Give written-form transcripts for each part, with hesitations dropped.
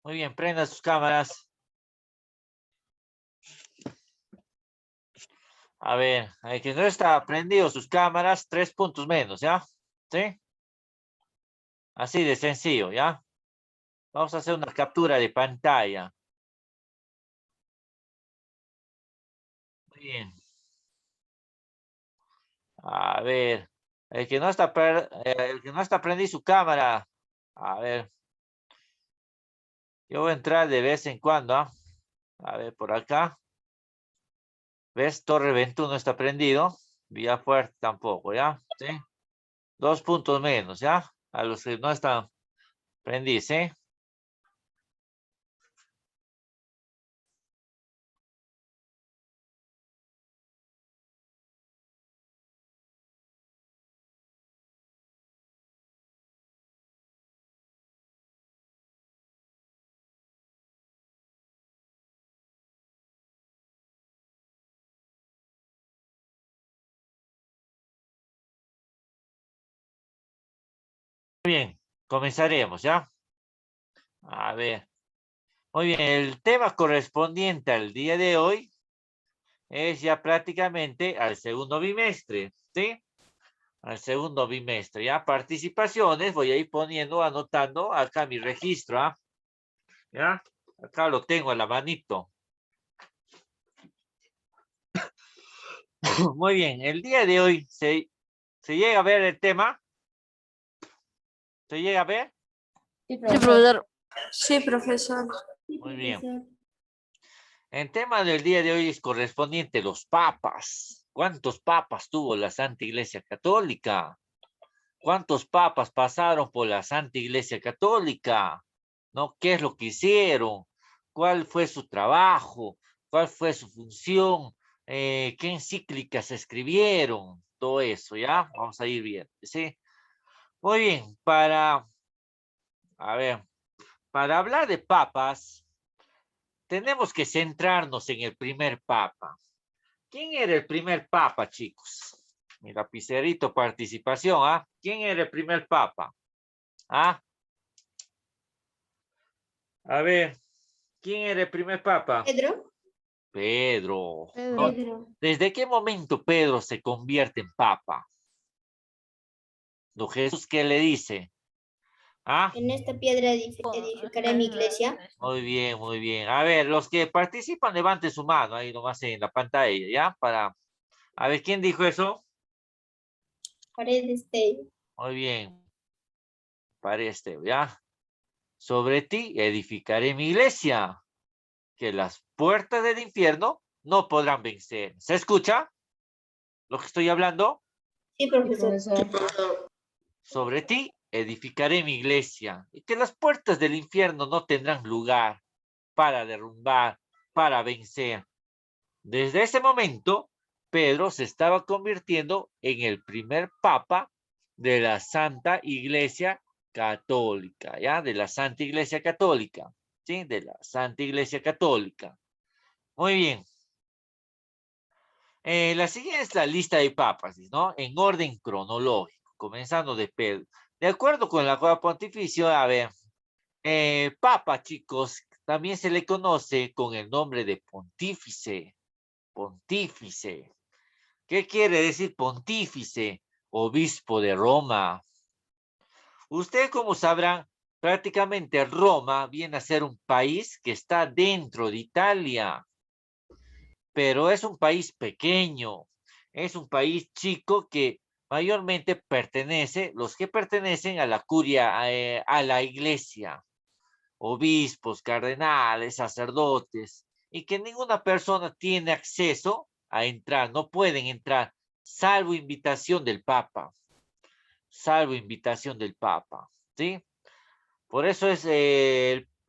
Muy bien, prendan sus cámaras. A ver, el que no está prendido sus cámaras, 3 puntos menos, ¿ya? ¿Sí? Así de sencillo, ¿ya? Vamos a hacer una captura de pantalla. Muy bien. A ver, el que no está prendido su cámara. A ver, yo voy a entrar de vez en cuando, ¿ah? A ver, por acá. ¿Ves? Torre 21 está prendido. Vía Fuerte tampoco, ¿ya? ¿Sí? 2 puntos menos, ¿ya? A los que no están prendidos, ¿sí? Muy bien, comenzaremos, ¿ya? A ver. Muy bien, el tema correspondiente al día de hoy es ya prácticamente al segundo bimestre, ¿sí? Al segundo bimestre, ¿ya? Participaciones, voy a ir poniendo, anotando acá mi registro, ¿ah? ¿Ya? Acá lo tengo a la manito. Muy bien, el día de hoy se llega a ver el tema. ¿Se llega a ver? Sí, profesor. Sí, profesor. Muy bien. El tema del día de hoy es correspondiente a los papas. ¿Cuántos papas tuvo la Santa Iglesia Católica? ¿Cuántos papas pasaron por la Santa Iglesia Católica? ¿No? ¿Qué es lo que hicieron? ¿Cuál fue su trabajo? ¿Cuál fue su función? ¿Qué encíclicas escribieron? Todo eso, ¿ya? Vamos a ir viendo, ¿sí? Muy bien, a ver, para hablar de papas, tenemos que centrarnos en el primer papa. ¿Quién era el primer papa, chicos? Mi lapicerito, participación, ¿ah? ¿Quién era el primer papa? ¿Ah? A ver, ¿quién era el primer papa? Pedro. Pedro. ¿No? Pedro. ¿Desde qué momento Pedro se convierte en papa? ¿No Jesús qué le dice? ¿Ah? En esta piedra edificaré mi iglesia. Muy bien, muy bien. A ver, los que participan, levanten su mano ahí nomás en la pantalla, ¿ya? A ver, ¿quién dijo eso? Paredes de Muy bien, parece, ¿ya? Sobre ti edificaré mi iglesia, que las puertas del infierno no podrán vencer. ¿Se escucha lo que estoy hablando? Sí, profesor. Sobre ti edificaré mi iglesia, y que las puertas del infierno no tendrán lugar para derrumbar, para vencer. Desde ese momento, Pedro se estaba convirtiendo en el primer papa de la Santa Iglesia Católica, ¿ya? De la Santa Iglesia Católica, ¿sí? De la Santa Iglesia Católica. Muy bien. La siguiente es la lista de papas, ¿no? En orden cronológico, comenzando de Pedro. De acuerdo con la Cueva Pontificia, a ver, papa, chicos, también se le conoce con el nombre de pontífice. Pontífice. ¿Qué quiere decir pontífice? Obispo de Roma. Usted, como sabrán, prácticamente Roma viene a ser un país que está dentro de Italia, pero es un país pequeño, es un país chico que mayormente los que pertenecen a la curia, a la iglesia, obispos, cardenales, sacerdotes, y que ninguna persona tiene acceso a entrar, no pueden entrar, salvo invitación del Papa, ¿sí? Por eso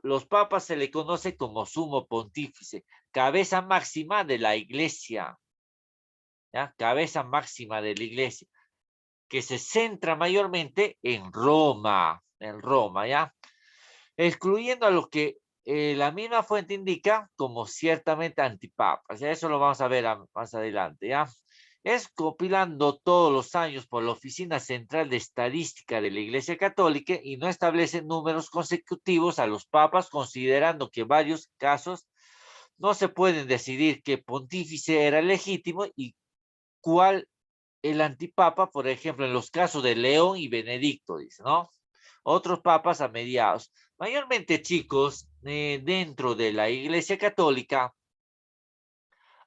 los papas se le conoce como sumo pontífice, cabeza máxima de la iglesia, ¿ya? Cabeza máxima de la iglesia, que se centra mayormente en Roma, ¿ya? Excluyendo a lo que la misma fuente indica como ciertamente antipapas. Ya eso lo vamos a ver más adelante, ¿ya? es compilando todos los años por la Oficina Central de Estadística de la Iglesia Católica y no establece números consecutivos a los papas, considerando que varios casos no se pueden decidir qué pontífice era legítimo y cuál el antipapa, por ejemplo, en los casos de León y Benedicto, dice, ¿no? Otros papas a mediados. Mayormente, chicos, dentro de la Iglesia Católica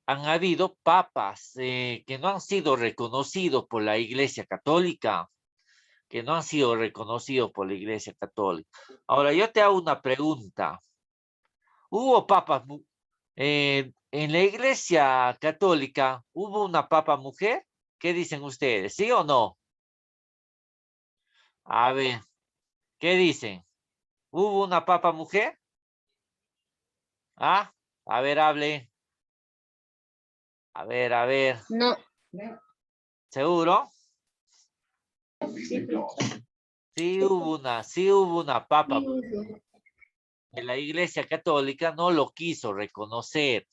han habido papas que no han sido reconocidos por la Iglesia Católica, que no han sido reconocidos por la Iglesia Católica. Ahora, yo te hago una pregunta. ¿Hubo papas en la Iglesia Católica? ¿Hubo una papa mujer? ¿Qué dicen ustedes? ¿Sí o no? A ver, ¿qué dicen? ¿Hubo una papa mujer? ¿Ah? A ver, hable. A ver. No. ¿Seguro? Sí hubo una papa que la Iglesia Católica no lo quiso reconocer,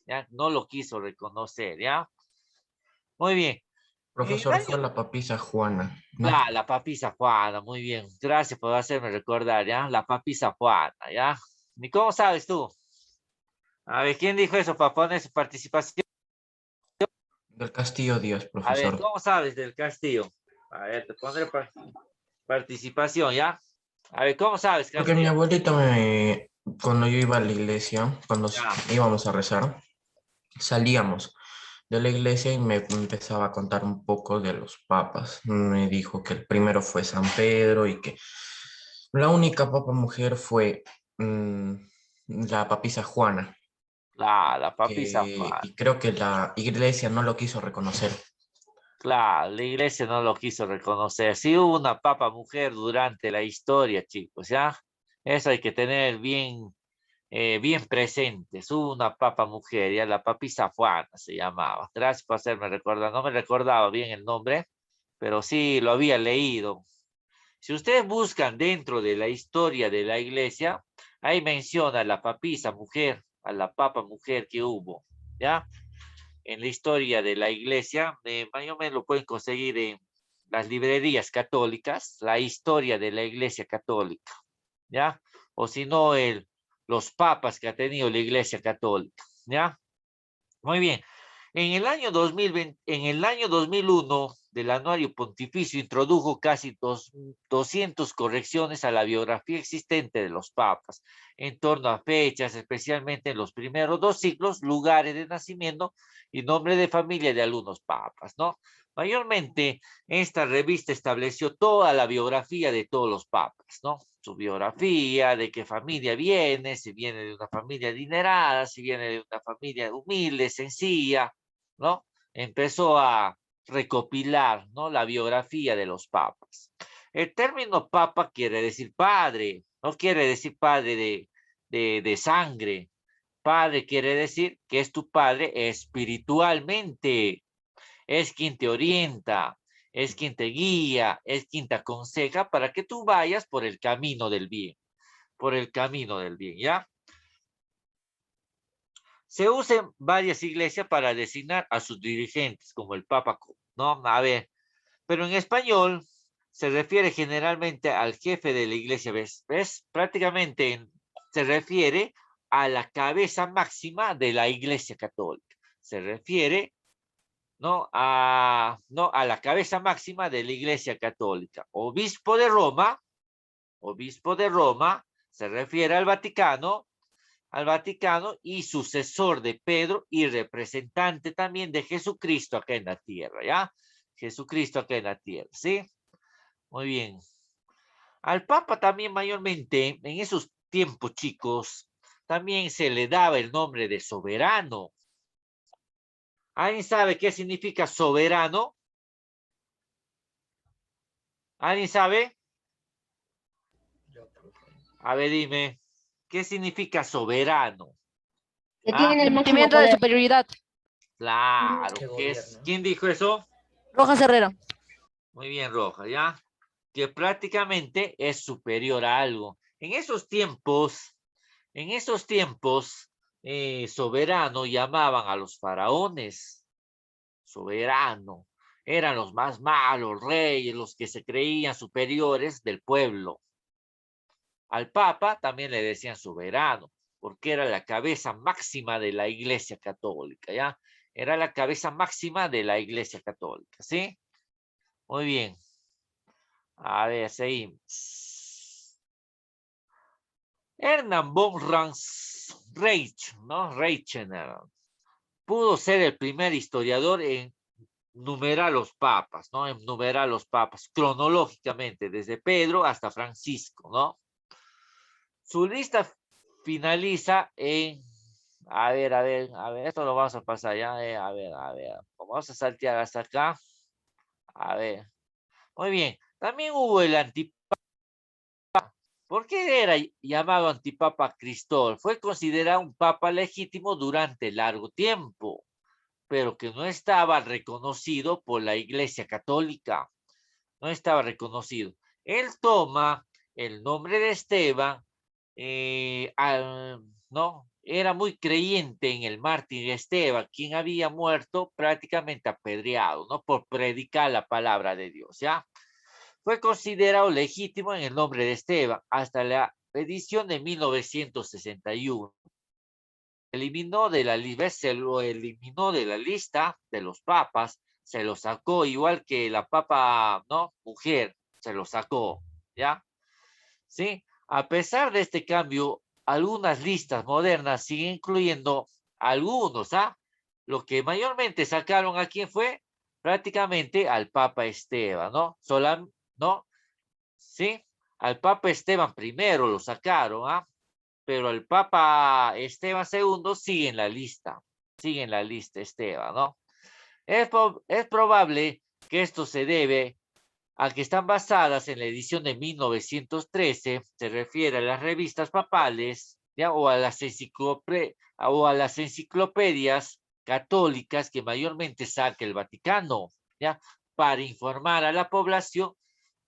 ¿ya? No lo quiso reconocer, ¿ya? Muy bien. Profesor, fue la papisa Juana, ¿no? La papisa Juana, muy bien. Gracias por hacerme recordar, ¿ya? La papisa Juana, ¿ya? ¿Y cómo sabes tú? A ver, ¿quién dijo eso para poner su participación? Del Castillo Díaz, A ver, profesor. ¿cómo sabes del Castillo? A ver, te pondré participación, ¿ya? A ver, ¿cómo sabes, Porque mi Castillo? abuelita cuando yo iba a la iglesia, cuando Ya. íbamos a rezar, salíamos de la iglesia y me empezaba a contar un poco de los papas. Me dijo que el primero fue San Pedro y que la única papa mujer fue la papisa Juana, La papisa Juana. y creo que la iglesia no lo quiso reconocer. Claro, la iglesia no lo quiso reconocer. Sí hubo una papa mujer durante la historia, chicos, ¿ya? Eso hay que tener bien presente. Hubo una papa mujer, ya la papisa Juana se llamaba. Gracias por hacerme recordar. No me recordaba bien el nombre, pero sí lo había leído. Si ustedes buscan dentro de la historia de la iglesia, ahí menciona a la papisa mujer, a la papa mujer que hubo, ¿ya? En la historia de la iglesia, más o menos lo pueden conseguir en las librerías católicas, la historia de la iglesia católica, ¿ya? O si no, los papas que ha tenido la iglesia católica, ¿ya? Muy bien. En el año 2001, del anuario pontificio introdujo casi 200 correcciones a la biografía existente de los papas, en torno a fechas, especialmente en los primeros 2 siglos, lugares de nacimiento y nombre de familia de algunos papas, ¿no? Mayormente, esta revista estableció toda la biografía de todos los papas, ¿no? Su biografía, de qué familia viene, si viene de una familia adinerada, si viene de una familia humilde, sencilla, ¿no? Empezó a recopilar, ¿no? La biografía de los papas. El término papa quiere decir padre, no quiere decir padre de sangre. Padre quiere decir que es tu padre espiritualmente, es quien te orienta, es quien te guía, es quien te aconseja para que tú vayas por el camino del bien, por el camino del bien, ¿ya? Se usa en varias iglesias para designar a sus dirigentes, como el Papa, ¿no? A ver, pero en español se refiere generalmente al jefe de la iglesia, ¿ves? ¿Ves? Prácticamente se refiere a la cabeza máxima de la iglesia católica. Se refiere, ¿no? A la cabeza máxima de la iglesia católica. Obispo de Roma, se refiere al Vaticano y sucesor de Pedro y representante también de Jesucristo acá en la tierra, ¿ya? Jesucristo acá en la tierra, ¿sí? Muy bien. Al Papa también mayormente, en esos tiempos, chicos, también se le daba el nombre de soberano. ¿Alguien sabe qué significa soberano? ¿Alguien sabe? A ver, dime, ¿qué significa soberano? Que tiene el máximo Sentimiento de poder. superioridad. Claro, ¿quién dijo eso? Rojas Herrera. Muy bien, Roja, ¿ya? Que prácticamente es superior a algo. En esos tiempos, soberano llamaban a los faraones, soberano. Eran los más malos reyes, los que se creían superiores del pueblo. Al Papa también le decían soberano, porque era la cabeza máxima de la Iglesia Católica, ¿ya? Era la cabeza máxima de la Iglesia Católica, ¿sí? Muy bien. A ver, seguimos. Hernán von Reich, ¿no? Reichener, pudo ser el primer historiador en numerar los papas, ¿no? En numerar los papas cronológicamente, desde Pedro hasta Francisco, ¿no? Su lista finaliza en, a ver, esto lo vamos a pasar ya, a ver, vamos a saltear hasta acá, a ver, muy bien, también hubo el antipapa. ¿Por qué era llamado antipapa Cristóbal? Fue considerado un papa legítimo durante largo tiempo, pero que no estaba reconocido por la Iglesia Católica, no estaba reconocido. Él toma el nombre de Esteban, ¿no? Era muy creyente en el mártir Esteban, quien había muerto prácticamente apedreado, ¿no? Por predicar la palabra de Dios, ¿ya? Fue considerado legítimo en el nombre de Esteban hasta la edición de 1961. Se lo eliminó de la lista de los papas, se lo sacó igual que la papa, ¿no? Mujer, se lo sacó, ¿ya? ¿Sí? A pesar de este cambio, algunas listas modernas siguen incluyendo algunos, ¿ah? Lo que mayormente sacaron a quién fue prácticamente al Papa Esteban, ¿no? ¿no? ¿Sí? Al Papa Esteban primero lo sacaron, ¿ah? Pero el Papa Esteban II sigue en la lista Esteban, ¿no? Es probable que esto se debe a que están basadas en la edición de 1913, se refiere a las revistas papales, ¿ya? O a las enciclopedias católicas que mayormente saca el Vaticano, ¿ya? Para informar a la población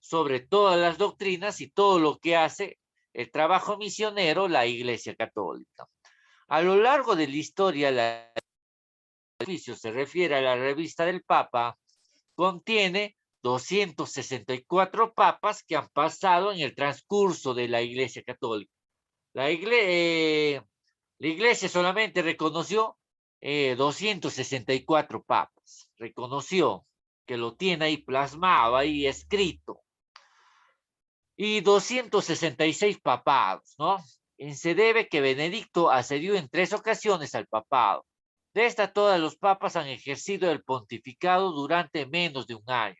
sobre todas las doctrinas y todo lo que hace el trabajo misionero la Iglesia Católica. A lo largo de la historia, la se refiere a la revista del Papa, contiene 264 papas que han pasado en el transcurso de la Iglesia Católica. La Iglesia solamente reconoció 264 papas, reconoció que lo tiene ahí plasmado, ahí escrito, y 266 papados, ¿no? Se debe que Benedicto accedió en 3 ocasiones al papado. De esta, todos los papas han ejercido el pontificado durante menos de un año,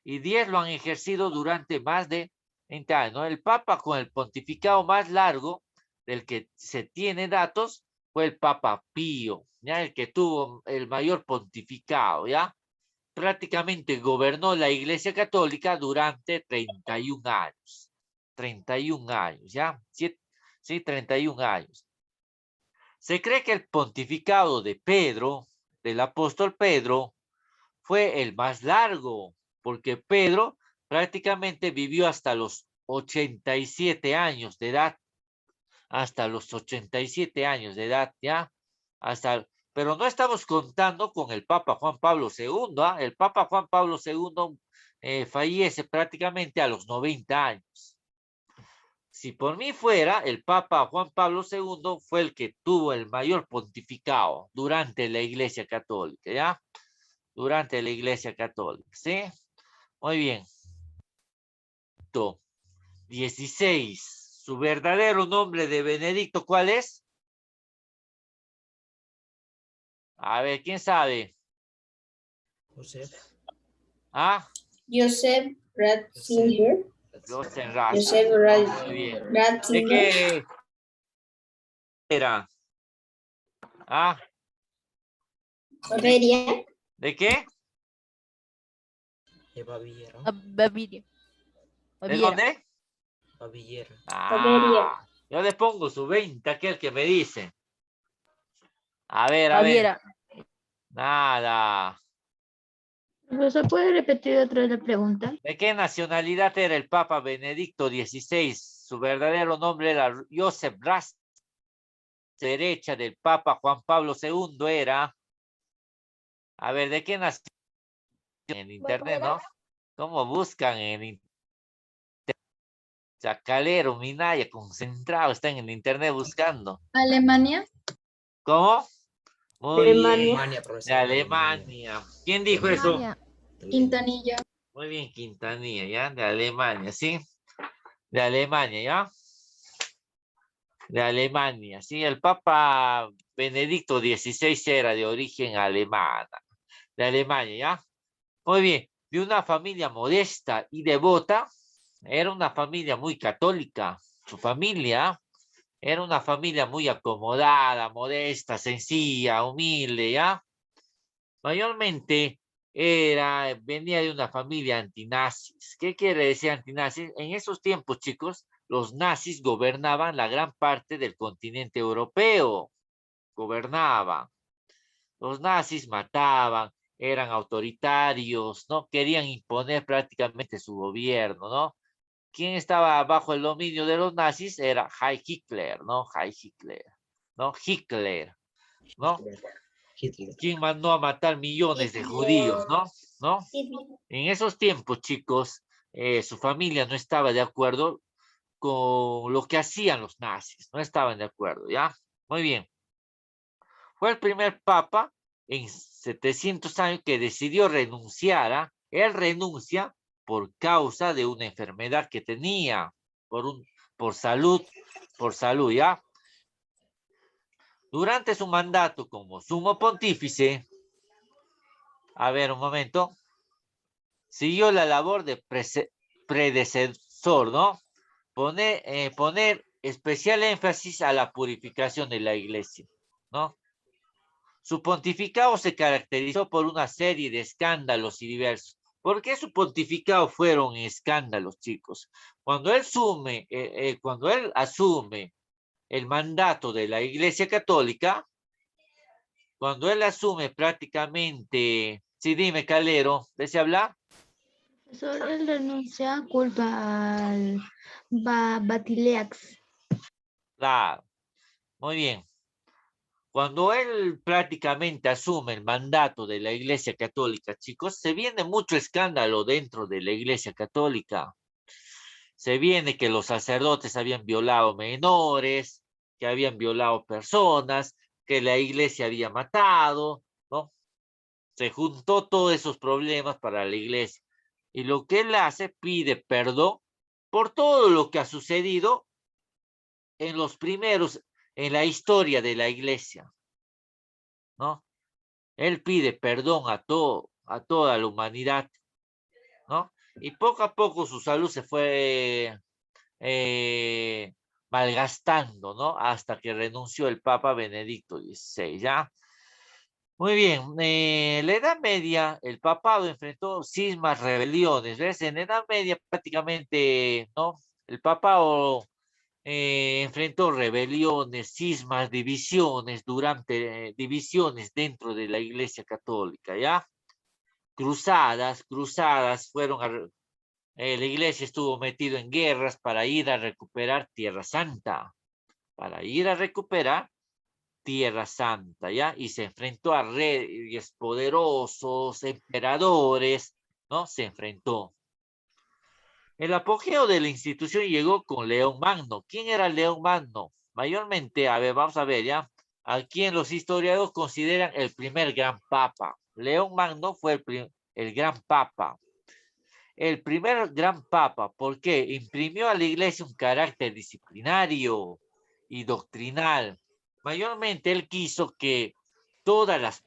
y 10 lo han ejercido durante más de 20 años, ¿no? El papa con el pontificado más largo del que se tiene datos fue el Papa Pío, ¿ya? El que tuvo el mayor pontificado, ¿ya? Prácticamente gobernó la Iglesia Católica durante 31 años. 31 años, ¿ya? Sí, 31 años. Se cree que el pontificado de Pedro, del apóstol Pedro, fue el más largo, porque Pedro prácticamente vivió hasta los 87 años de edad, hasta los 87 años de edad, ¿ya? Pero no estamos contando con el Papa Juan Pablo II, ¿ah? El Papa Juan Pablo II fallece prácticamente a los 90 años. Si por mí fuera, el Papa Juan Pablo II fue el que tuvo el mayor pontificado durante la Iglesia Católica, ¿ya? Durante la Iglesia Católica, ¿sí? Muy bien. 16. Su verdadero nombre de Benedicto, ¿cuál es? A ver, ¿quién sabe? José. ¿Ah? Joseph Ratzinger. Joseph Joseph Ratzinger. Muy bien. ¿De Ratzinger. qué era? ¿Ah? Bavaria. ¿De qué? De Baviera. Baviera. ¿De dónde? Baviera. Ah, yo le pongo su 20, aquel que me dice. A ver, a ver. Baviera. Nada. ¿Profesor, puede repetir otra vez la pregunta? ¿De qué nacionalidad era el Papa Benedicto XVI? Su verdadero nombre era Joseph Ratzinger. Derecha del Papa Juan Pablo II era A ver, ¿de qué nació? En internet, ¿no? ¿Cómo buscan en internet? Chacalero, Minaya, concentrado, están en internet buscando. Alemania. ¿Cómo? Muy bien. Alemania, De profesor, Alemania. Alemania. ¿Quién dijo eso? Alemania. Quintanilla. Muy bien, Quintanilla, ¿ya? De Alemania, ¿sí? De Alemania, ¿ya? De Alemania, ¿sí? El Papa Benedicto XVI era de origen alemana, de Alemania, ¿ya? Muy bien, de una familia modesta y devota, era una familia muy católica, su familia era una familia muy acomodada, modesta, sencilla, humilde, ¿ya? Mayormente venía de una familia antinazis. ¿Qué quiere decir antinazis? En esos tiempos, chicos, los nazis gobernaban la gran parte del continente europeo. Gobernaban. Los nazis mataban, eran autoritarios, ¿no? Querían imponer prácticamente su gobierno, ¿no? ¿Quién estaba bajo el dominio de los nazis? Era Heil Hitler, ¿no? Heil Hitler, ¿no? Hitler, ¿no? Hitler. ¿Quién mandó a matar millones de judíos, no? ¿No? En esos tiempos, chicos, su familia no estaba de acuerdo con lo que hacían los nazis, no estaban de acuerdo, ¿ya? Muy bien. Fue el primer papa en 700 años que decidió renunciar, ¿ah? Él renuncia por causa de una enfermedad que tenía, por salud, ¿ya? Durante su mandato como sumo pontífice, a ver un momento, siguió la labor de predecesor, ¿no? Poner especial énfasis a la purificación de la iglesia, ¿no? Su pontificado se caracterizó por una serie de escándalos y diversos. ¿Por qué su pontificado fueron escándalos, chicos? Cuando él asume el mandato de la Iglesia Católica, cuando él asume prácticamente, sí, dime, Calero, ¿desea hablar? Profesor, él renuncia culpa al Batileax. Claro, muy bien. Cuando él prácticamente asume el mandato de la Iglesia Católica, chicos, se viene mucho escándalo dentro de la Iglesia Católica. Se viene que los sacerdotes habían violado menores, que habían violado personas, que la Iglesia había matado, ¿no? Se juntó todos esos problemas para la Iglesia. Y lo que él hace, pide perdón por todo lo que ha sucedido en en la historia de la Iglesia, ¿no? Él pide perdón a toda la humanidad, ¿no? Y poco a poco su salud se fue malgastando, ¿no? Hasta que renunció el Papa Benedicto XVI, ¿ya? Muy bien, en la Edad Media el papado enfrentó cismas, rebeliones, ¿ves? En la Edad Media prácticamente, ¿no? El papado enfrentó rebeliones, cismas, divisiones dentro de la Iglesia Católica, ¿ya? Cruzadas la Iglesia estuvo metido en guerras para ir a recuperar Tierra Santa, ¿ya? Y se enfrentó a reyes poderosos, emperadores, ¿no? Se enfrentó. El apogeo de la institución llegó con León Magno. ¿Quién era León Magno? Mayormente, a ver, vamos a ver, ¿ya? A quien los historiadores consideran el primer gran papa. León Magno fue el gran papa. El primer gran papa, ¿por qué? Imprimió a la iglesia un carácter disciplinario y doctrinal. Mayormente él quiso que que todas las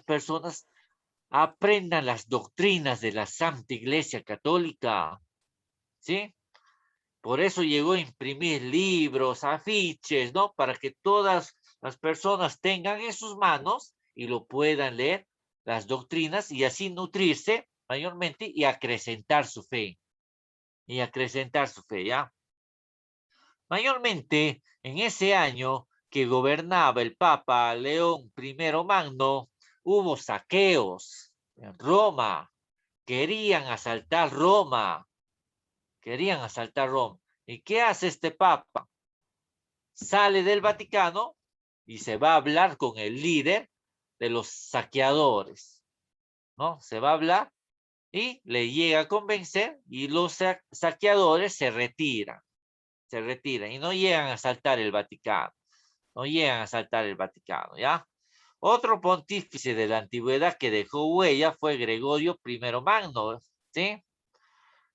personas aprendan las doctrinas de la Santa Iglesia Católica, ¿sí? Por eso llegó a imprimir libros, afiches, ¿no? Para que todas las personas tengan en sus manos y lo puedan leer, las doctrinas, y así nutrirse mayormente y acrecentar su fe. ¿Ya? Mayormente, en ese año que gobernaba el Papa León I Magno, hubo saqueos en Roma. Querían asaltar Roma. ¿Y qué hace este Papa? Sale del Vaticano y se va a hablar con el líder de los saqueadores, ¿no? Se va a hablar y le llega a convencer y los saqueadores se retiran y no llegan a asaltar el Vaticano, no llegan a asaltar el Vaticano, ¿ya? Otro pontífice de la antigüedad que dejó huella fue Gregorio I Magno, ¿sí?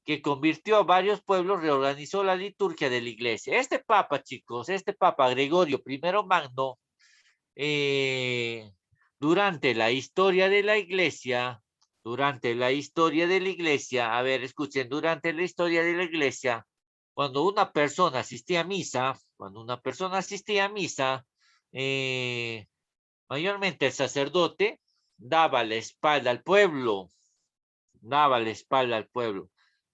Que convirtió a varios pueblos, reorganizó la liturgia de la iglesia. Este papa, chicos, este papa Gregorio I Magno, durante la historia de la iglesia, a ver, escuchen, durante la historia de la iglesia, cuando una persona asistía a misa, mayormente el sacerdote daba la espalda al pueblo,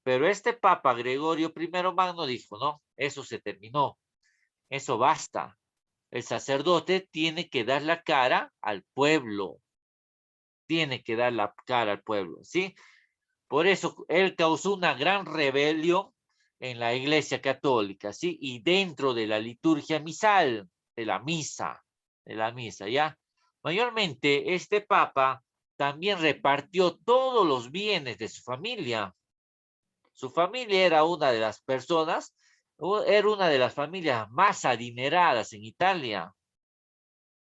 Pero este Papa Gregorio I Magno dijo, no, eso se terminó, eso basta. El sacerdote tiene que dar la cara al pueblo, ¿sí? Por eso él causó una gran rebelión en la Iglesia Católica, ¿sí? Y dentro de la liturgia misal, de la misa, ¿ya? Mayormente este Papa también repartió todos los bienes de su familia. Su familia era una de las familias más adineradas en Italia.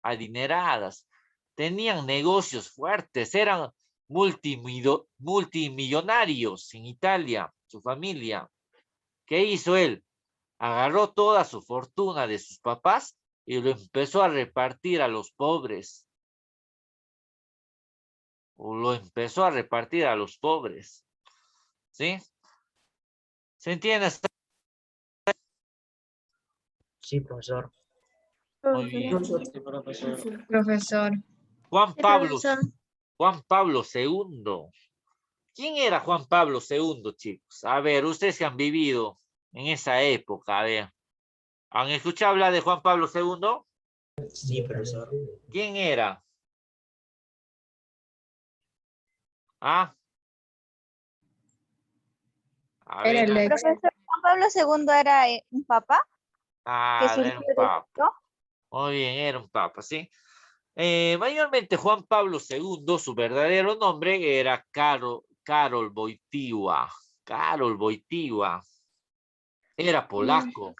Adineradas. Tenían negocios fuertes, eran multimillonarios en Italia, su familia. ¿Qué hizo él? Agarró toda su fortuna de sus papás y lo empezó a repartir a los pobres. ¿Sí? ¿Se entiende? Sí, profesor. Muy bien. Profesor. Juan Sí, Pablo profesor. II. ¿Quién era Juan Pablo II, chicos? A ver, ustedes que han vivido en esa época, a ver. ¿Han escuchado hablar de Juan Pablo II? Sí, profesor. ¿Quién era? ¿Ah? A Era ver, el ex. Profesor Juan Pablo II era un papa que era un surgió de papa. esto. Muy bien, era un papa, ¿sí? Mayormente Juan Pablo II, su verdadero nombre era Karol Wojtyła. Karol Wojtyła. Era polaco.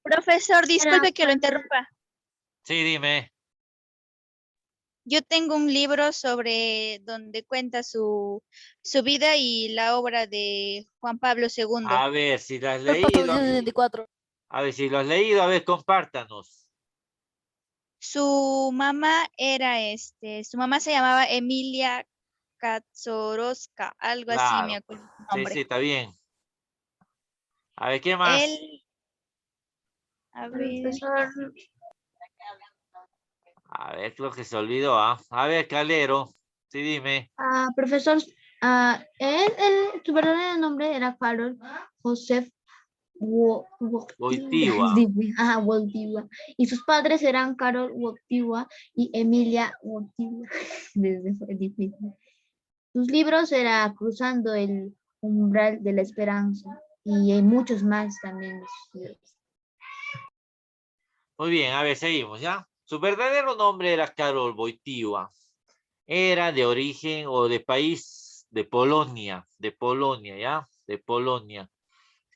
Profesor, disculpe que lo interrumpa. Sí, dime. Yo tengo un libro sobre donde cuenta su vida y la obra de Juan Pablo II. A ver si lo has leído. A ver si lo has leído, a ver, compártanos. Su mamá era su mamá se llamaba Emilia Kaczorowska, algo así me Claro. acuerdo su Sí, nombre. sí, está bien. A ver, ¿qué más? Él, a ver, Profesor, A ver, creo que se olvidó, ¿ah? A ver, Calero. Sí, dime. profesor, su verdadero nombre era Karol Josef Wojtyła. Wojtyła. Y sus padres eran Karol Wojtyła y Emilia Wojtyła. Fue difícil. Sus libros era Cruzando el umbral de la esperanza y hay muchos más también. Muy bien, a ver, seguimos, ¿ya? Su verdadero nombre era Karol Wojtyła. Era de origen o de país de Polonia, ¿ya? De Polonia.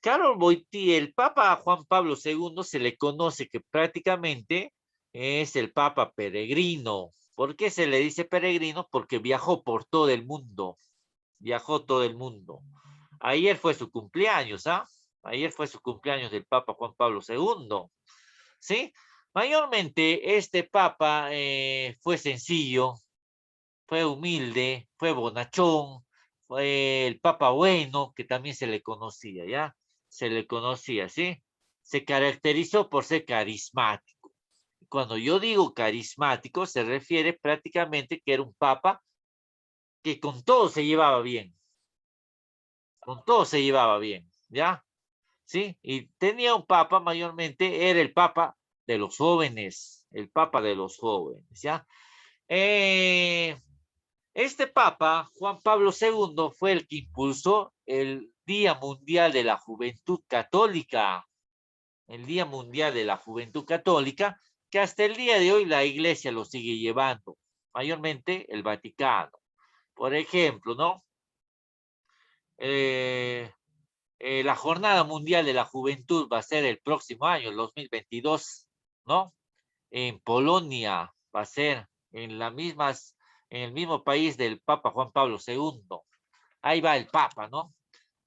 Karol Wojtyła, el Papa Juan Pablo II se le conoce que prácticamente es el Papa peregrino. ¿Por qué se le dice peregrino? Porque viajó por todo el mundo. Viajó todo el mundo. Ayer fue su cumpleaños, ¿ah? Ayer fue su cumpleaños del Papa Juan Pablo II. ¿Sí? Mayormente este Papa fue sencillo, fue humilde, fue bonachón, fue el Papa bueno, que también se le conocía, ¿ya? Se le conocía, ¿sí? Se caracterizó por ser carismático. Cuando yo digo carismático, se refiere prácticamente que era un Papa que con todo se llevaba bien. Con todo se llevaba bien, ¿ya? ¿Sí? Y tenía un Papa, mayormente era el Papa de los jóvenes, ¿ya? Este Papa, Juan Pablo II, fue el que impulsó el Día Mundial de la Juventud Católica, el Día Mundial de la Juventud Católica, que hasta el día de hoy la Iglesia lo sigue llevando. mayormente el Vaticano. Por ejemplo, ¿no? La Jornada Mundial de la Juventud va a ser el próximo año, el 2022, ¿no? En Polonia va a ser en el mismo país del Papa Juan Pablo II. Ahí va el Papa, ¿no?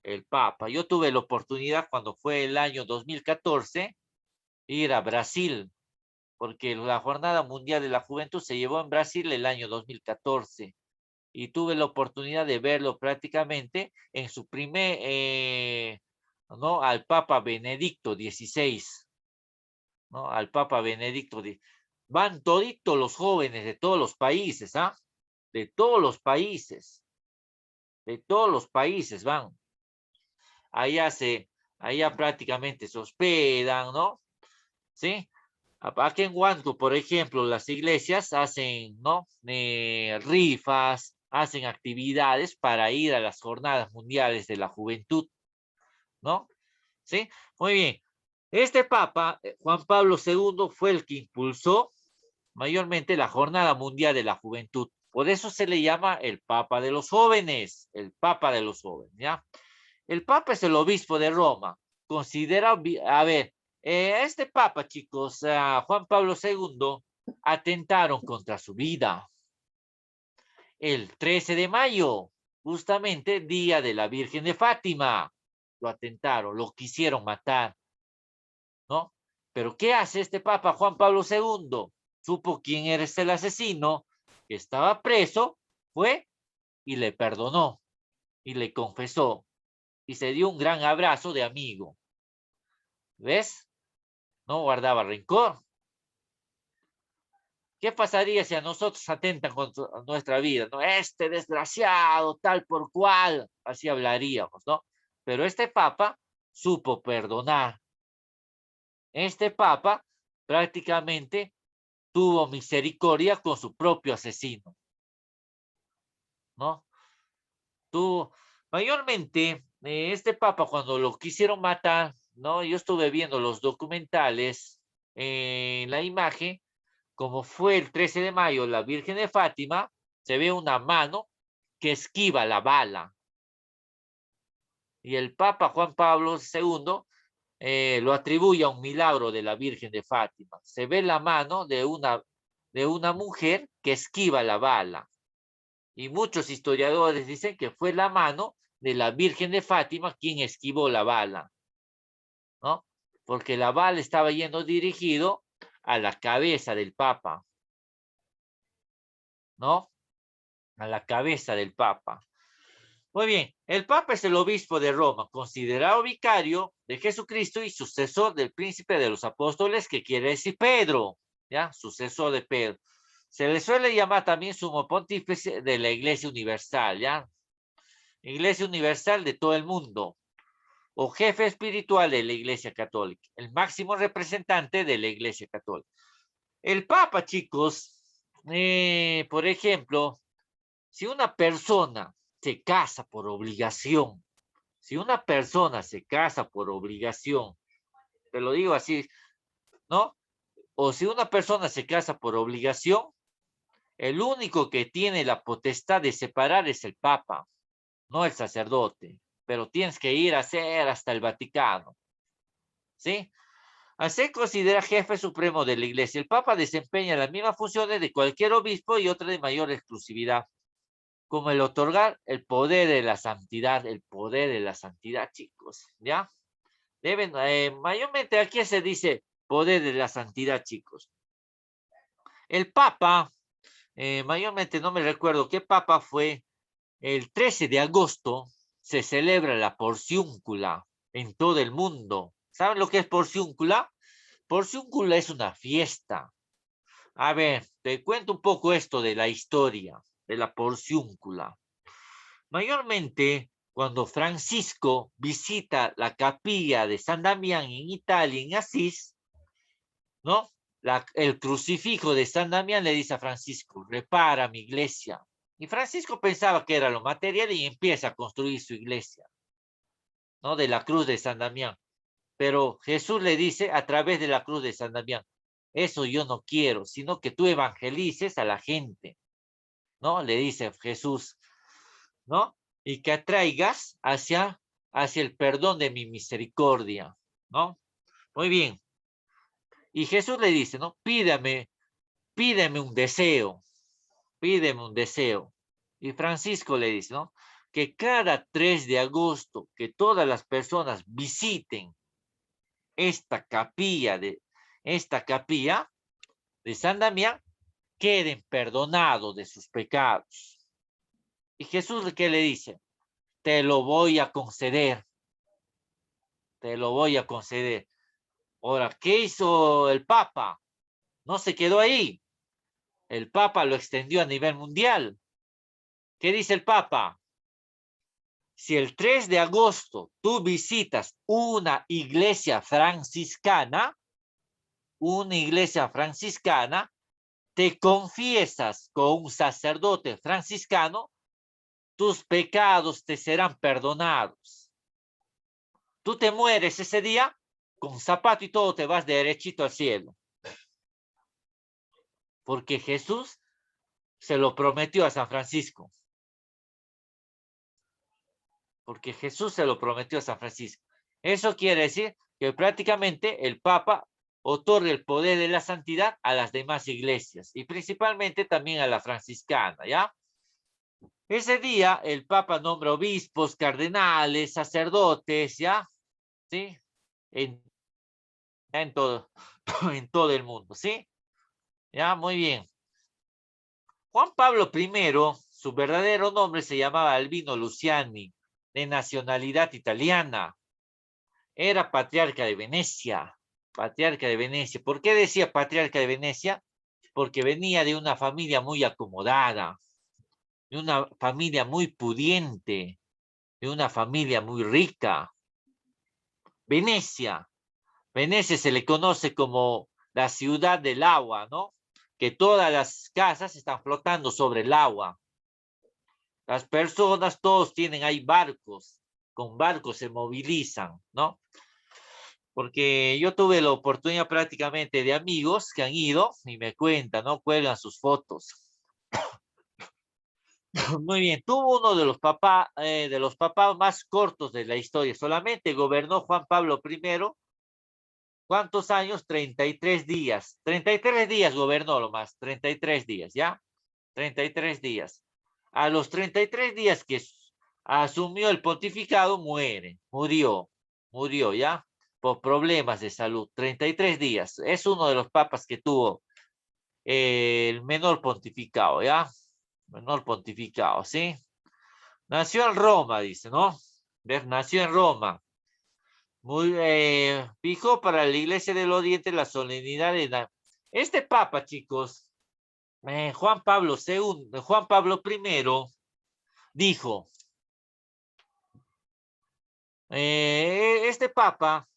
El Papa. Yo tuve la oportunidad cuando fue el año 2014 ir a Brasil, porque la Jornada Mundial de la Juventud se llevó en Brasil el año 2014 y tuve la oportunidad de verlo prácticamente en su ¿no? Al Papa Benedicto XVI, ¿no? Al Papa Benedicto. Van toditos los jóvenes de todos los países, ¿ah? De todos los países van. Allá prácticamente se hospedan, ¿no? ¿Sí? Aquí en Huánuco, por ejemplo, las iglesias hacen, ¿no? Rifas, hacen actividades para ir a las jornadas mundiales de la juventud, ¿no? ¿Sí? Muy bien. Este Papa, Juan Pablo II, fue el que impulsó mayormente la Jornada Mundial de la Juventud. Por eso se le llama el Papa de los jóvenes, el Papa de los jóvenes, ¿ya? El Papa es el obispo de Roma. Considera, a ver, este Papa, chicos, Juan Pablo II, atentaron contra su vida. El 13 de mayo, justamente día de la Virgen de Fátima, lo atentaron, lo quisieron matar, ¿no? Pero ¿qué hace este Papa Juan Pablo II? Supo quién era el asesino, que estaba preso, fue y le perdonó y le confesó y se dio un gran abrazo de amigo. ¿Ves? No guardaba rencor. ¿Qué pasaría si a nosotros atentan contra nuestra vida? ¿No? Este desgraciado, tal por cual, así hablaríamos, ¿no? Pero este Papa supo perdonar. Este Papa prácticamente tuvo misericordia con su propio asesino, ¿no? Mayormente, este Papa cuando lo quisieron matar, ¿no? Yo estuve viendo los documentales en la imagen, como fue el 13 de mayo, la Virgen de Fátima, se ve una mano que esquiva la bala. Y el Papa Juan Pablo II lo atribuye a un milagro de la Virgen de Fátima. Se ve la mano de una mujer que esquiva la bala. Y muchos historiadores dicen que fue la mano de la Virgen de Fátima quien esquivó la bala, ¿no? Porque la bala estaba yendo dirigido a la cabeza del Papa, ¿no? A la cabeza del Papa. Muy bien, el Papa es el obispo de Roma, considerado vicario de Jesucristo y sucesor del príncipe de los apóstoles, que quiere decir Pedro, ¿ya? Sucesor de Pedro. Se le suele llamar también sumo pontífice de la Iglesia Universal, ¿ya? Iglesia Universal de todo el mundo, o jefe espiritual de la Iglesia Católica, el máximo representante de la Iglesia Católica. El Papa, chicos, por ejemplo, si una persona se casa por obligación, te lo digo así, ¿no? O si una persona se casa por obligación, el único que tiene la potestad de separar es el Papa, no el sacerdote, pero tienes que ir a hacer hasta el Vaticano, ¿sí? Al ser considerado jefe supremo de la Iglesia, el Papa desempeña las mismas funciones de cualquier obispo y otra de mayor exclusividad, como el otorgar el poder de la santidad, chicos, ¿ya? Mayormente aquí se dice poder de la santidad, chicos. El Papa, mayormente no me recuerdo qué Papa fue, el 13 de agosto se celebra la Porciúncula en todo el mundo. ¿Saben lo que es Porciúncula? Porciúncula es una fiesta. A ver, te cuento un poco esto de la historia de la Porciúncula. Mayormente, cuando Francisco visita la capilla de San Damián en Italia, en Asís, ¿no? El crucifijo de San Damián le dice a Francisco, repara mi iglesia. Y Francisco pensaba que era lo material y empieza a construir su iglesia, ¿no? De la cruz de San Damián. Pero Jesús le dice a través de la cruz de San Damián, eso yo no quiero, sino que tú evangelices a la gente. ¿no? Le dice Jesús, ¿no? Y que atraigas hacia el perdón de mi misericordia, ¿no? Muy bien. Y Jesús le dice, ¿no? Pídeme un deseo, pídeme un deseo. Y Francisco le dice, ¿no? Que cada 3 de agosto, que todas las personas visiten esta capilla de San Damián, queden perdonados de sus pecados. Y Jesús, ¿qué le dice? Te lo voy a conceder. Te lo voy a conceder. Ahora, ¿qué hizo el Papa? No se quedó ahí. El Papa lo extendió a nivel mundial. ¿Qué dice el Papa? Si el 3 de agosto tú visitas una iglesia franciscana, te confiesas con un sacerdote franciscano, tus pecados te serán perdonados. Tú te mueres ese día, con zapato y todo te vas derechito al cielo. Porque Jesús se lo prometió a San Francisco. Porque Jesús se lo prometió a San Francisco. Eso quiere decir que prácticamente el Papa otorga el poder de la santidad a las demás iglesias y principalmente también a la franciscana, ¿ya? Ese día el Papa nombra obispos, cardenales, sacerdotes, ¿ya? ¿Sí? En todo, en todo el mundo, ¿sí? Ya, muy bien. Juan Pablo I, su verdadero nombre se llamaba Albino Luciani, de nacionalidad italiana. Era patriarca de Venecia. Patriarca de Venecia. ¿Por qué decía patriarca de Venecia? Porque venía de una familia muy acomodada, de una familia muy pudiente, de una familia muy rica. Venecia. Venecia se le conoce como la ciudad del agua, ¿no? Que todas las casas están flotando sobre el agua. Las personas, todos tienen ahí barcos, con barcos se movilizan, ¿no? Porque yo tuve la oportunidad prácticamente de amigos que han ido y me cuentan, ¿no? Cuelgan sus fotos. Muy bien, tuvo uno de los papás más cortos de la historia. Solamente gobernó Juan Pablo I. ¿Cuántos años? 33 días. 33 días gobernó lo más. 33 días, ¿ya? 33 días. A los 33 días que asumió el pontificado, murió, ¿ya? Por problemas de salud. 33 días. Es uno de los papas que tuvo el menor pontificado, ¿ya? Menor pontificado, ¿sí? Nació en Roma, dice, ¿no? Nació en Roma. Fijó para la Iglesia del Oriente la solemnidad de este papa, chicos, Juan Pablo I dijo, este papa,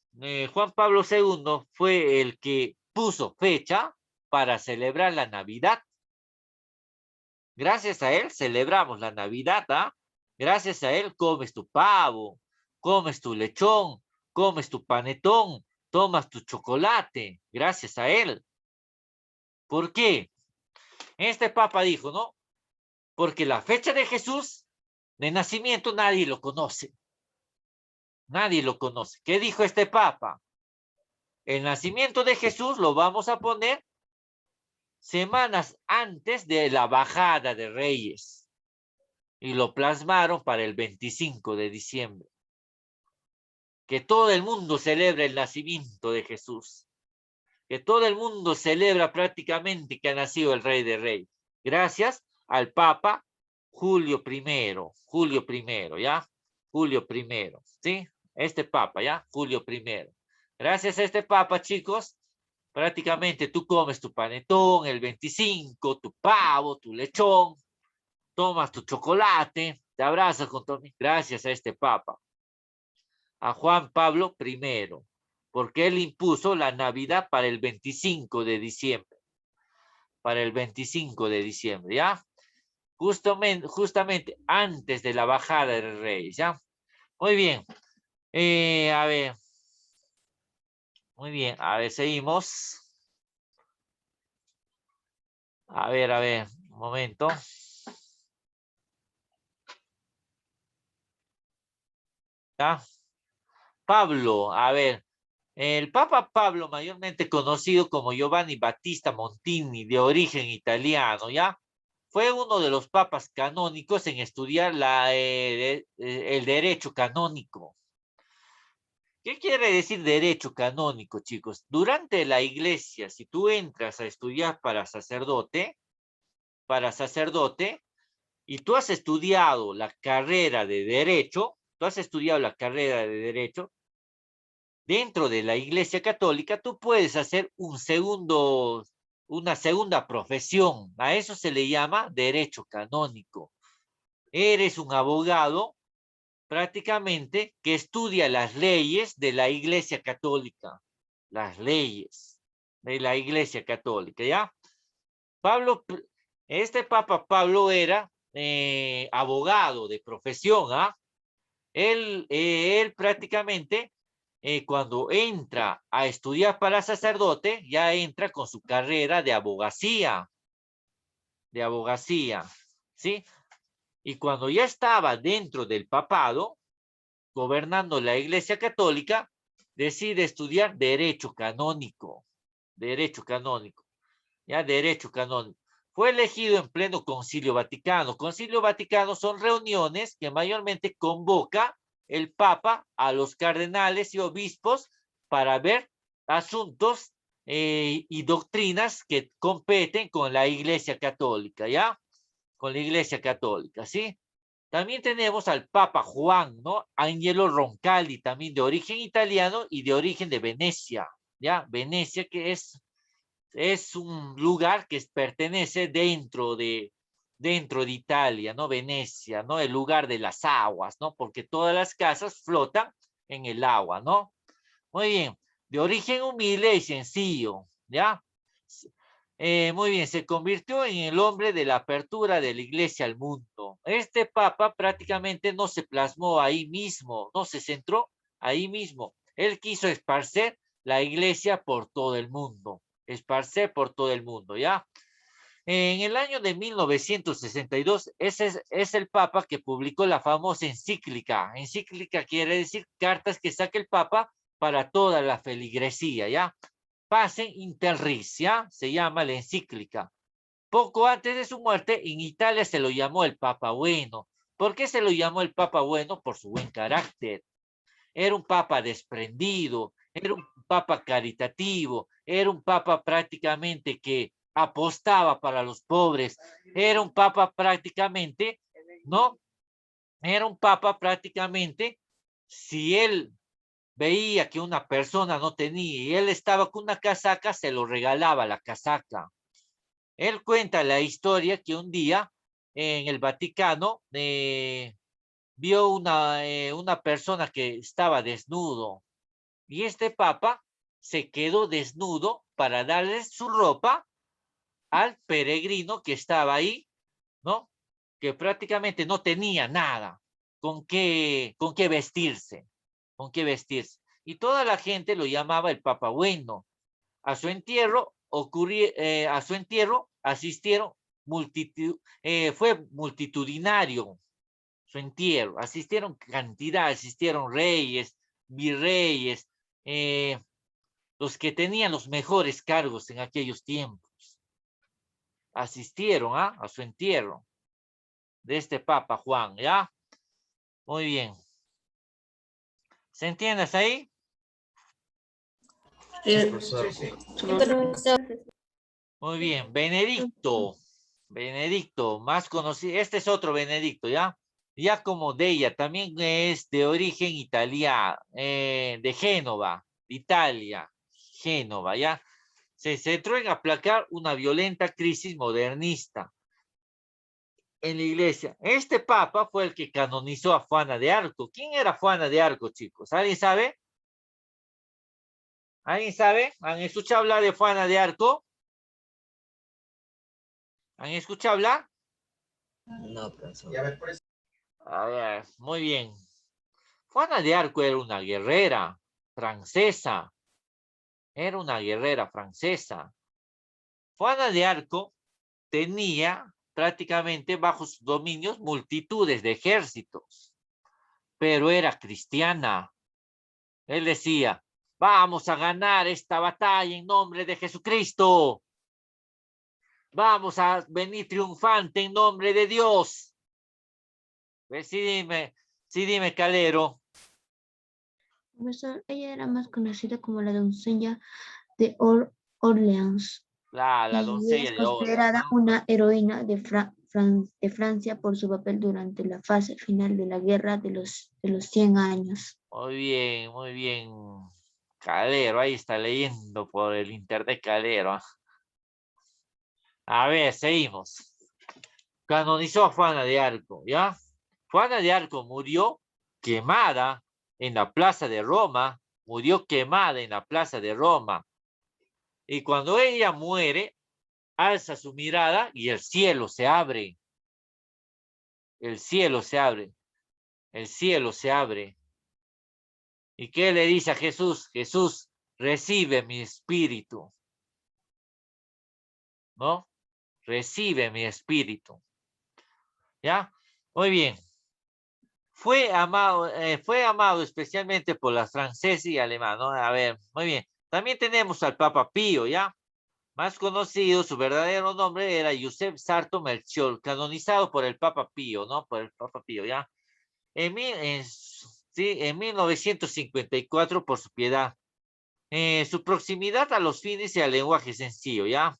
Juan Pablo II, fue el que puso fecha para celebrar la Navidad. Gracias a él celebramos la Navidad, ¿ah? Gracias a él comes tu pavo, comes tu lechón, comes tu panetón, tomas tu chocolate, gracias a él. ¿Por qué? Este papa dijo, ¿no? Porque la fecha de Jesús, de nacimiento, nadie lo conoce. Nadie lo conoce. ¿Qué dijo este papa? El nacimiento de Jesús lo vamos a poner semanas antes de la bajada de Reyes. Y lo plasmaron para el 25 de diciembre. Que todo el mundo celebre el nacimiento de Jesús. Que todo el mundo celebra prácticamente que ha nacido el Rey de Reyes. Gracias al Papa Julio I, ¿ya? Julio I, ¿sí? Este Papa, ¿ya? Julio I. Gracias a este Papa, chicos, prácticamente tú comes tu panetón el 25, tu pavo, tu lechón, tomas tu chocolate, te abrazas con tu... Gracias a este Papa. A Juan Pablo I, porque él impuso la Navidad para el 25 de diciembre. Para el 25 de diciembre, ¿ya? Justamente antes de la bajada del rey, ¿ya? Muy bien. A ver. Muy bien. A ver, seguimos. A ver, un momento. ¿Ya? Pablo, a ver, el Papa Pablo, mayormente conocido como Giovanni Battista Montini, de origen italiano, ¿ya? Fue uno de los papas canónicos en estudiar el derecho canónico. ¿Qué quiere decir derecho canónico, chicos? Durante la iglesia, si tú entras a estudiar para sacerdote, y tú has estudiado la carrera de derecho, dentro de la iglesia católica, tú puedes hacer una segunda profesión. A eso se le llama derecho canónico. Eres un abogado prácticamente que estudia las leyes de la Iglesia Católica, las leyes de la Iglesia Católica, ¿ya? Este Papa Pablo era abogado de profesión, ¿ah? Él prácticamente, cuando entra a estudiar para sacerdote, ya entra con su carrera de abogacía, ¿sí? Y cuando ya estaba dentro del papado, gobernando la Iglesia Católica, decide estudiar derecho canónico, ya derecho canónico. Fue elegido en pleno Concilio Vaticano. Concilio Vaticano son reuniones que mayormente convoca el Papa a los cardenales y obispos para ver asuntos y doctrinas que competen con la Iglesia Católica, ¿ya? Con la Iglesia Católica, ¿sí? También tenemos al Papa Juan, ¿no? Angelo Roncalli, también de origen italiano y de origen de Venecia, ¿ya? Venecia, que es un lugar que pertenece dentro de Italia, ¿no? Venecia, ¿no? El lugar de las aguas, ¿no? Porque todas las casas flotan en el agua, ¿no? Muy bien, de origen humilde y sencillo, ¿ya? Muy bien, se convirtió en el hombre de la apertura de la iglesia al mundo. Este papa prácticamente no se plasmó ahí mismo, no se centró ahí mismo. Él quiso esparcer la iglesia por todo el mundo, ¿ya? En el año de 1962, ese es el papa que publicó la famosa encíclica. Encíclica quiere decir cartas que saca el papa para toda la feligresía, ¿ya? Pacem in terris, ¿ya? Se llama la encíclica. Poco antes de su muerte, en Italia se lo llamó el Papa Bueno. ¿Por qué se lo llamó el Papa Bueno? Por su buen carácter. Era un papa desprendido, era un papa caritativo, era un papa prácticamente que apostaba para los pobres, era un papa prácticamente, ¿no? Era un papa prácticamente, si él veía que una persona no tenía y él estaba con una casaca, se lo regalaba la casaca. Él cuenta la historia que un día en el Vaticano vio una persona que estaba desnudo y este papa se quedó desnudo para darle su ropa al peregrino que estaba ahí, ¿no? Que prácticamente no tenía nada con qué vestirse, Y toda la gente lo llamaba el Papa Bueno. A su entierro asistieron fue multitudinario su entierro, asistieron reyes, virreyes, los que tenían los mejores cargos en aquellos tiempos, asistieron a su entierro de este Papa Juan, ¿ya? Muy bien. ¿Se entiende hasta ahí? Muy bien, Benedicto, más conocido, este es otro Benedicto, ¿ya? Giacomo Della, también es de origen italiano, de Génova, Italia, Génova, ¿ya? Se centró en aplacar una violenta crisis modernista en la iglesia. Este papa fue el que canonizó a Juana de Arco. ¿Quién era Juana de Arco, chicos? ¿Alguien sabe? ¿Alguien sabe? ¿Han escuchado hablar de Juana de Arco? ¿Han escuchado hablar? No, profesor. A ver, muy bien. Juana de Arco era una guerrera francesa. Juana de Arco tenía prácticamente bajo sus dominios multitudes de ejércitos. pero era cristiana. Él decía, vamos a ganar esta batalla en nombre de Jesucristo. Vamos a venir triunfante en nombre de Dios. ¿Ves? Sí, dime, Calero. Profesor, ella era más conocida como la doncella de Orleans La y doncella es de Orleans, considerada ¿no? una heroína de Francia por su papel durante la fase final de la Guerra de los 100 años. Muy bien, Calero, ahí está leyendo por el internet Calero. A ver, seguimos. Canonizó a Juana de Arco, ¿ya? Juana de Arco murió quemada en la plaza de Roma, Y cuando ella muere, alza su mirada y el cielo se abre. El cielo se abre. El cielo se abre. ¿Y qué le dice a Jesús? Jesús, recibe mi espíritu. ¿No? Recibe mi espíritu. ¿Ya? Muy bien. Fue amado especialmente por las franceses y alemanes, ¿no? A ver, muy bien. También tenemos al Papa Pío, ¿ya? Más conocido, su verdadero nombre era Josep Sarto Melchior, canonizado por el Papa Pío, ¿no? Por el Papa Pío, ¿ya? En 1954 por su piedad. Su proximidad a los fines y al lenguaje sencillo, ¿ya?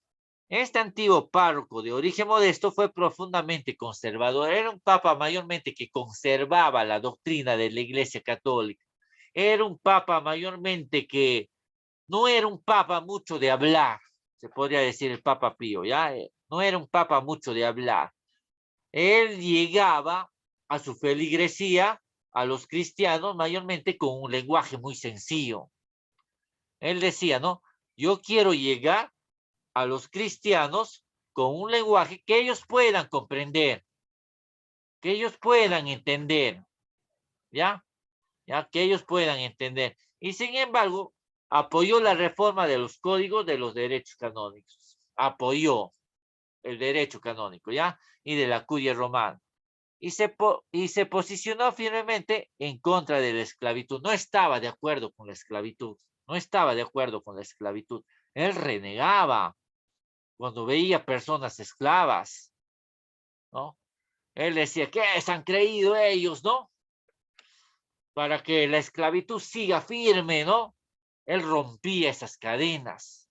Este antiguo párroco de origen modesto fue profundamente conservador. Era un papa mayormente que conservaba la doctrina de la Iglesia Católica. Era un papa mayormente que no era un papa mucho de hablar, se podría decir el Papa Pío, ¿ya? No era un papa mucho de hablar. Él llegaba a su feligresía, a los cristianos, mayormente con un lenguaje muy sencillo. Él decía, ¿no? Yo quiero llegar a los cristianos con un lenguaje que ellos puedan comprender, que ellos puedan entender, ¿ya? ¿Ya? Que ellos puedan entender. Y sin embargo, apoyó la reforma de los códigos de los derechos canónicos. Apoyó el derecho canónico, ¿ya? Y de la curia romana. Y se posicionó firmemente en contra de la esclavitud. No estaba de acuerdo con la esclavitud. No estaba de acuerdo con la esclavitud. Él renegaba cuando veía personas esclavas, ¿no? Él decía, ¿qué han creído ellos, no? Para que la esclavitud siga firme, ¿no? Él rompía esas cadenas.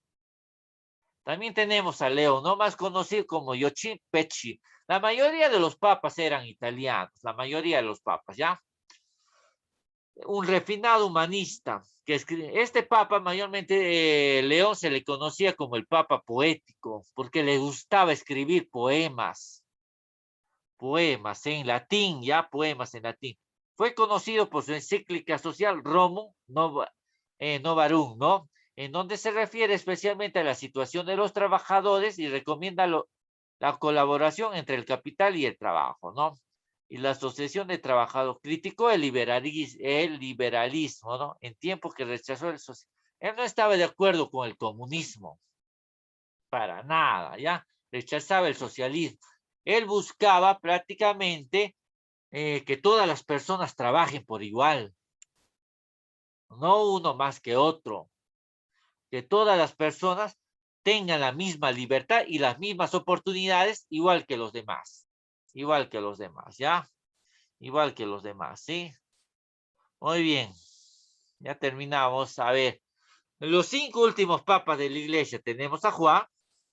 También tenemos a Leo, ¿no? Más conocido como Yochim Pecci. La mayoría de los papas eran italianos, la mayoría de los papas, ¿ya? Un refinado humanista que escribe. Este papa mayormente, León se le conocía como el papa poético, porque le gustaba escribir poemas en latín, ya, poemas en latín. Fue conocido por su encíclica social Romum Novarum, ¿no? En donde se refiere especialmente a la situación de los trabajadores y recomienda la colaboración entre el capital y el trabajo, ¿no? Y la asociación de trabajadores criticó el liberalismo, ¿no? En tiempos que rechazó el socialismo. Él no estaba de acuerdo con el comunismo, para nada, ¿ya? Rechazaba el socialismo. Él buscaba prácticamente que todas las personas trabajen por igual, no uno más que otro, que todas las personas tengan la misma libertad y las mismas oportunidades, igual que los demás, ¿ya? Igual que los demás, ¿sí? Muy bien, ya terminamos. A ver, los 5 últimos papas de la iglesia tenemos a Juan,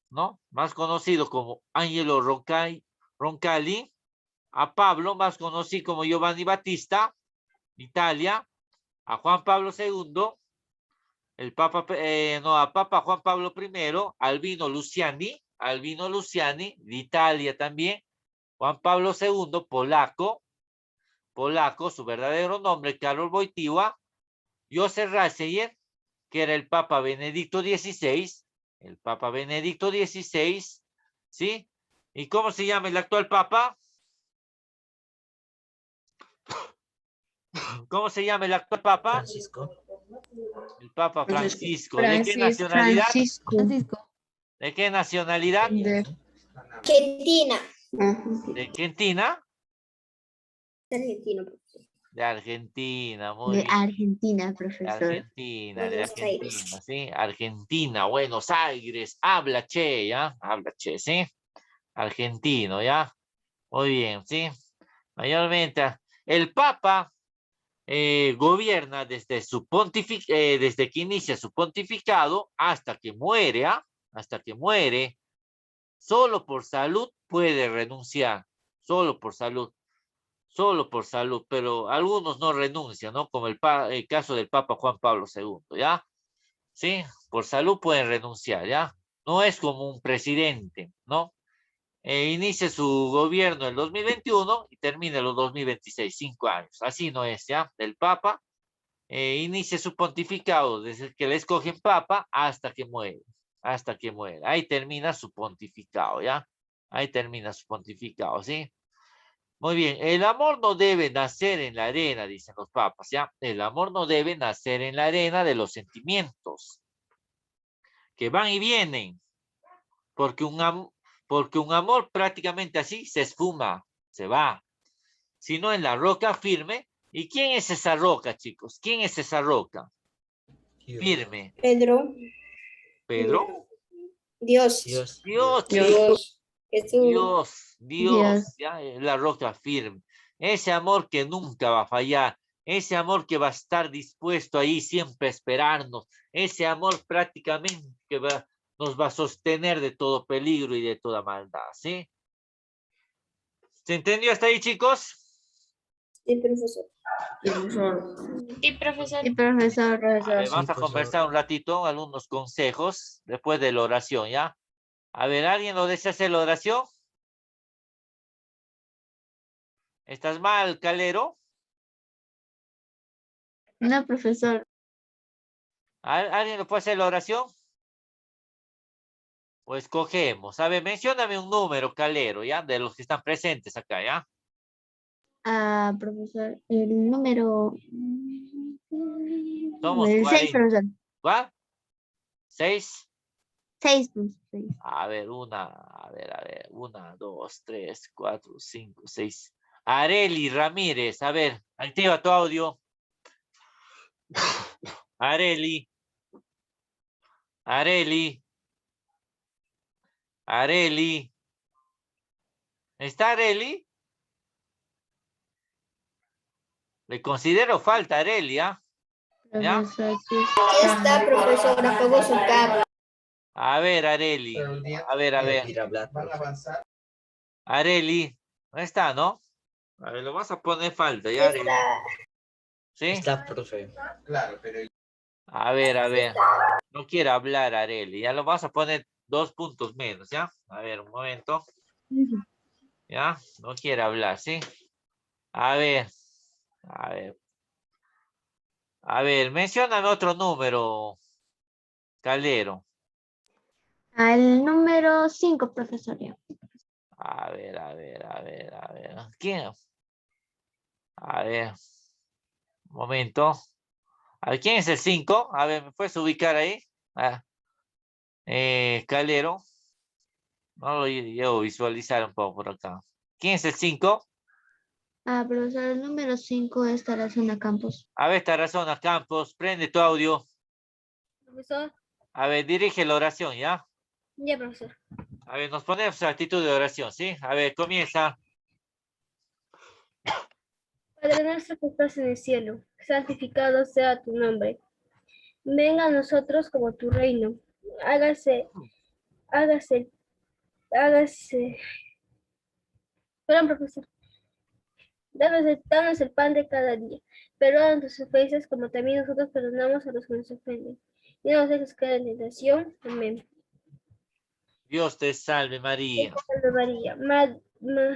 ¿no? Más conocido como Angelo Roncalli, a Pablo, más conocido como Giovanni Battista, Italia, a Juan Pablo II, a Papa Juan Pablo I, Albino Luciani, de Italia también, Juan Pablo II, polaco, su verdadero nombre, Karol Wojtyła, Józef Ratzinger, que era el Papa Benedicto XVI, ¿sí? ¿Y cómo se llama el actual Papa? ¿Cómo se llama el actual Papa? Francisco. El Papa Francisco. ¿De qué nacionalidad? Francisco. ¿De qué nacionalidad? Argentina. ¿De Argentina? Argentina. De Argentina, muy De bien. Argentina, De profesor. Argentina, de Buenos Argentina, Aires. ¿sí? Argentina, Buenos Aires, habla che, ¿ya? Habla che, ¿sí? Argentino, ¿ya? Muy bien, ¿sí? Mayormente, el Papa gobierna desde que inicia su pontificado hasta que muere, ¿ah? Hasta que muere. Solo por salud puede renunciar, solo por salud, pero algunos no renuncian, ¿no? Como el caso del Papa Juan Pablo II, ¿ya? Sí, por salud pueden renunciar, ¿ya? No es como un presidente, ¿no? Inicia su gobierno en 2021 y termina en los 2026, 5 años. Así no es, ¿ya? El Papa inicia su pontificado desde que le escogen Papa hasta que muere. Ahí termina su pontificado, ¿ya? Ahí termina su pontificado, ¿sí? Muy bien, el amor no debe nacer en la arena, dicen los papas, ¿ya? El amor no debe nacer en la arena de los sentimientos, que van y vienen, porque porque un amor prácticamente así se esfuma, se va, sino en la roca firme. ¿Y quién es esa roca, chicos? ¿Quién es esa roca? Firme. Pedro. ¿Pedro? Dios. Dios, chicos. Dios. Jesús. Dios. Dios, ya, la roca firme. Ese amor que nunca va a fallar, ese amor que va a estar dispuesto ahí siempre a esperarnos, ese amor prácticamente que nos va a sostener de todo peligro y de toda maldad, ¿sí? ¿Se entendió hasta ahí, chicos? Sí, profesor. Sí, profesor. A ver, vamos a conversar un ratito, algunos consejos después de la oración, ¿ya? A ver, ¿alguien lo desea hacer la oración? ¿Estás mal, Calero? No, profesor. ¿Alguien lo puede hacer la oración? Pues cogemos. A ver, mencióname un número, Calero, ¿ya? De los que están presentes acá, ¿ya? Ah, profesor, el número... Somos El 6, 40. profesor. ¿Va? 6. 6, profesor. 6. A ver, a ver. 1, 2, 3, 4, 5, 6. Areli Ramírez, a ver, activa tu audio. Areli. ¿Está Areli? Le considero falta Areli, ¿ah? ¿Ya? Profesor, sí Aquí está, profesor. Apagó su cámara. A ver, Areli. A ver. Areli. No está, ¿no? A ver, lo vas a poner falta, Aquí ya, Areli. está. ¿Sí? Está, profe. A ver. No quiere hablar, Areli. Ya lo vas a poner 2 puntos menos, ¿ya? A ver, un momento. ¿Ya? No quiere hablar, ¿sí? A ver. A ver, mencióname otro número, Calero. Al número 5, profesor. Ya. A ver. ¿Quién? A ver. Un momento. A ver, ¿quién es el 5? A ver, ¿me puedes ubicar ahí? Calero. No lo llevo a visualizar un poco por acá. ¿Quién es el 5? Ah, profesor, el número 5 es Tarazona Campos. A ver, Tarazona Campos, prende tu audio. Profesor. A ver, dirige la oración, ¿ya? Ya, profesor. A ver, nos ponemos en actitud de oración, ¿sí? A ver, comienza. Padre nuestro que estás en el cielo, santificado sea tu nombre. Venga a nosotros como tu reino. Hágase, hágase, hágase. Perdón, profesor. Danos el pan de cada día. Perdona tus ofensas como también nosotros perdonamos a los que nos ofenden. Y no nos dejes caer en tentación. Amén. Dios te salve María, Salve María,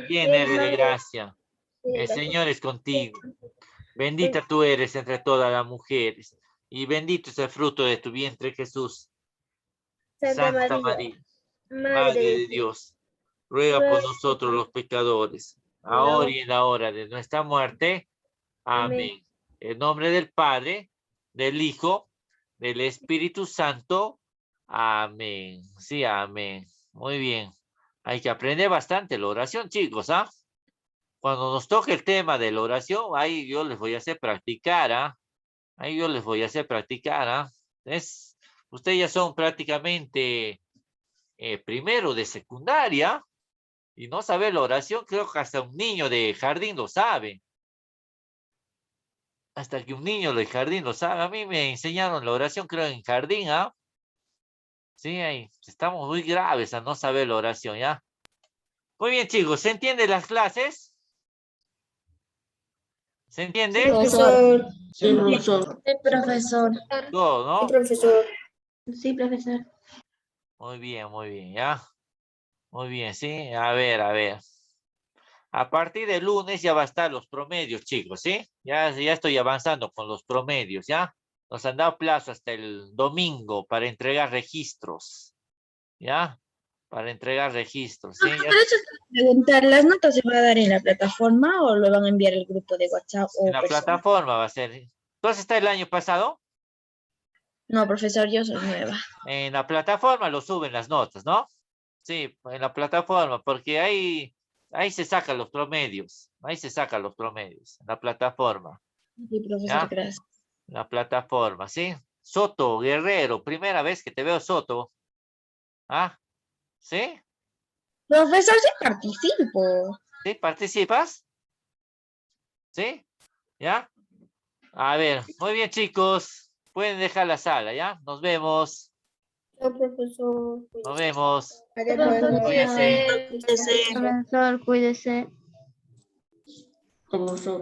llena eres de Madre gracia. de El gracia. Señor es contigo. Bendita tú eres entre todas las mujeres, y bendito es el fruto de tu vientre, Jesús. Santa Santa María, María, Madre Madre de de Dios, Dios, ruega por ruega nosotros los pecadores, por la ahora hora. y en la hora de nuestra muerte. Amén. Amén. En nombre del Padre, del Hijo, del Espíritu Santo. Amén. Sí, amén. Muy bien. Hay que aprender bastante la oración, chicos, ¿ah? Cuando nos toque el tema de la oración, ahí yo les voy a hacer practicar, ¿ah? Ahí yo les voy a hacer practicar, ¿ah? Ustedes ya son prácticamente primero de secundaria y no saber la oración, creo que hasta un niño de jardín lo sabe. Hasta que un niño de jardín lo sabe. A mí me enseñaron la oración, creo, en jardín, ¿ah? Sí, ahí estamos muy graves a no saber la oración, ¿ya? Muy bien, chicos, ¿se entienden las clases? ¿Se entiende? Profesor. Sí, profesor. Sí, profesor. Todo, Sí, ¿no? profesor. Sí, profesor. Muy bien, ¿ya? Muy bien, ¿sí? A ver, a ver. A partir del lunes ya va a estar los promedios, chicos, ¿sí? Ya estoy avanzando con los promedios, ¿ya? Nos han dado plazo hasta el domingo para entregar registros, ¿ya? Para entregar registros, ¿sí? Ya Preguntar, ¿las notas se van a dar en la plataforma o lo van a enviar al grupo de WhatsApp en o la persona? plataforma va a ser. ¿Entonces está el año pasado? No, profesor, yo soy nueva. En la plataforma lo suben las notas, ¿no? Sí, en la plataforma, porque ahí se sacan los promedios. Ahí se sacan los promedios, en la plataforma, Sí, profesor, ¿ya? gracias. En la plataforma, ¿sí? Soto, Guerrero, primera vez que te veo, Soto. ¿Ah? ¿Sí? Profesor, sí participo. ¿Sí? ¿Participas? ¿Sí? ¿Ya? A ver, muy bien, chicos. Pueden dejar la sala, ¿ya? Nos vemos. Chao, profesor. Nos vemos. Adiós, Profesor, Cuídense. profesor. profesor, cuídese. Profesor.